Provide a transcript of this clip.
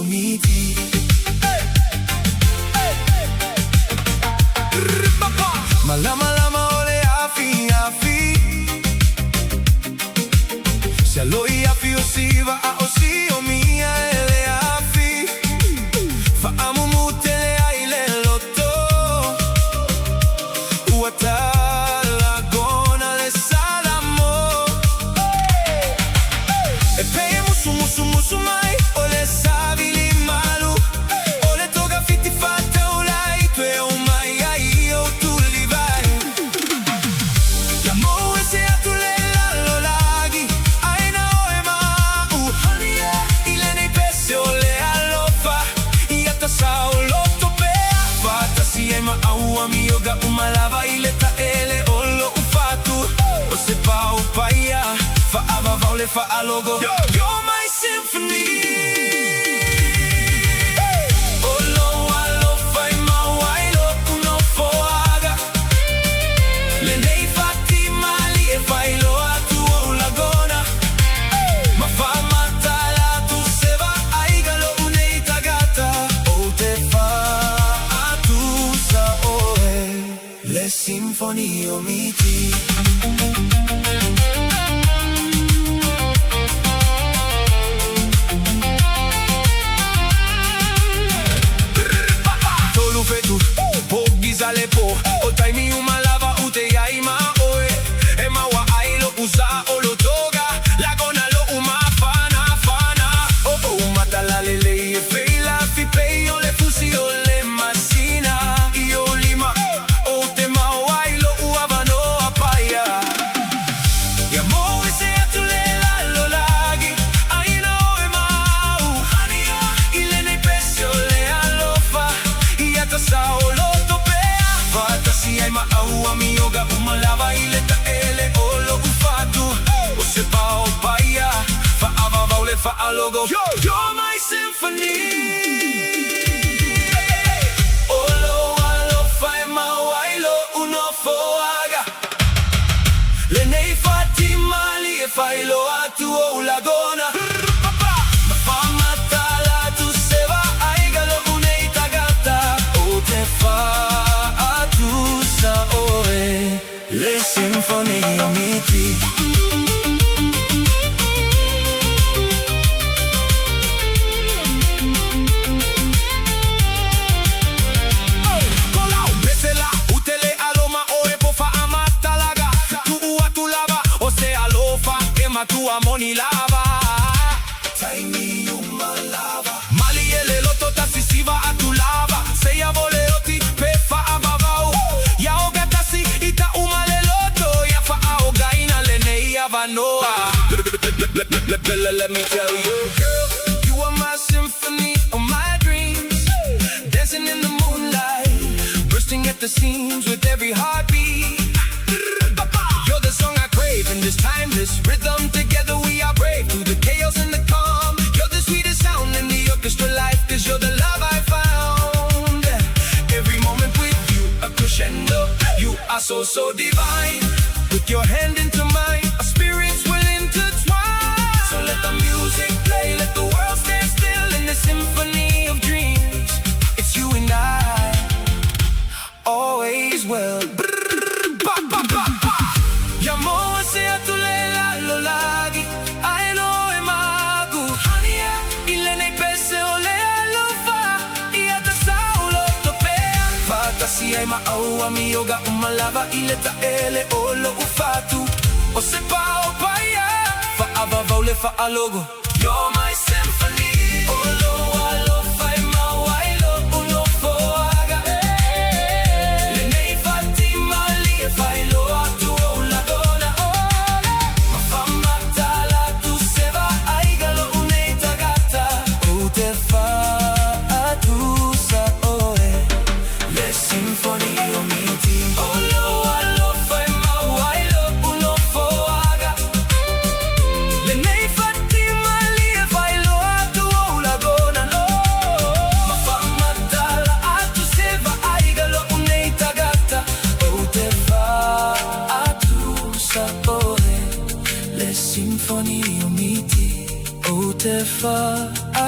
miti. Malama lama ole afi afi. Shaloi afi osiva a osi o mia ele afi. Faamu mutele aile loto. Uatala gona le salamo. E pei musu musu musu mai ole savili malu. Ole toga fiti fatta ulai tue o mai ai o tu li vai. Ya mo ese atule la lo lagi. Ai na o ma u hania ile nei pese ole alofa. Ya ta sao lo topea. Fata si e ma au amioga umalava ile ta ele olo ufatu. O se pa o paia. Fa ava vaule fa alogo. You're my symphony. Olo alo fai mauailo uno foaga. Le nei fatti mali e fai lo a tuo lagona. Ma fa matala tu se va aigalo unei tagata. O te fa a tu sa oe. Le sinfonio miti. Alepo, o taimi umalava ute yaima oe. E mawa ailo usa o lo toga. Lagona lo uma fana fana. O umatala lele e feila fi pei o le fusi o le masina. I o lima o te mawa ailo uavano apaya. Ya mo ese atule la lo lagi. Aina oe mau hania. Ile nei pesi o le alofa. I atasa o lo ai ma au amioga umalava ile ta ele olo ufatu. O se pa o paia. Fa ava vaule fa alogo. You're my symphony. Olo alo fai mauailo uno foaga. Le nei fatti mali e fai lo a tuo lagona. Ma fa matala tu se va aigalo unei tagata. O te fa le sinfonia miti. Colau, besela, utele aloma oe pofa amata laga. Tu ua tu lava, o se alofa, ema tu amoni lava. Taimi uma lava. Mali ele loto tasisiva a tu lava. Se ya voleoti, pefa abavau. Ya ogatasi, ita uma let me tell you, girl, you are my symphony of my dreams. Dancing in the moonlight, bursting at the seams with every heartbeat. You're the song I crave in this timeless rhythm. Together we are brave through the chaos and the calm. You're the sweetest sound in the orchestra life, 'cause you're the love I found. Every moment with you, a crescendo. You are so, so divine. With your hand into mine, our spirits will intertwine. So let the music play, let the world stand still in the symphony of dreams. It's you and I, always well. Yamo se atulela lo lagi, ai lo e magu. Hania, ile nei pese ole alofa, ia ta saulo topea. Fata si ai ma au amioga umalava ile ta ele olo ufatu. O se pa o paia. Fa ava vaule fa alogo. You're my symphony. Olo alo fai mauailo uno foaga. Le nei fatti mali e fai lo a tuo lagona. Ma fa matala tu se va aigalo unei tagata. O te fa a tu sa oe. Le sinfonio miti. Olo alo fai mauailo uno foaga. Le nei fatti mali e fai lo a tuo lagona. Ma fa matala a tu se va aigalo unei tagata. O te fa a tu sa oe. Le sinfonio miti. O tefatusa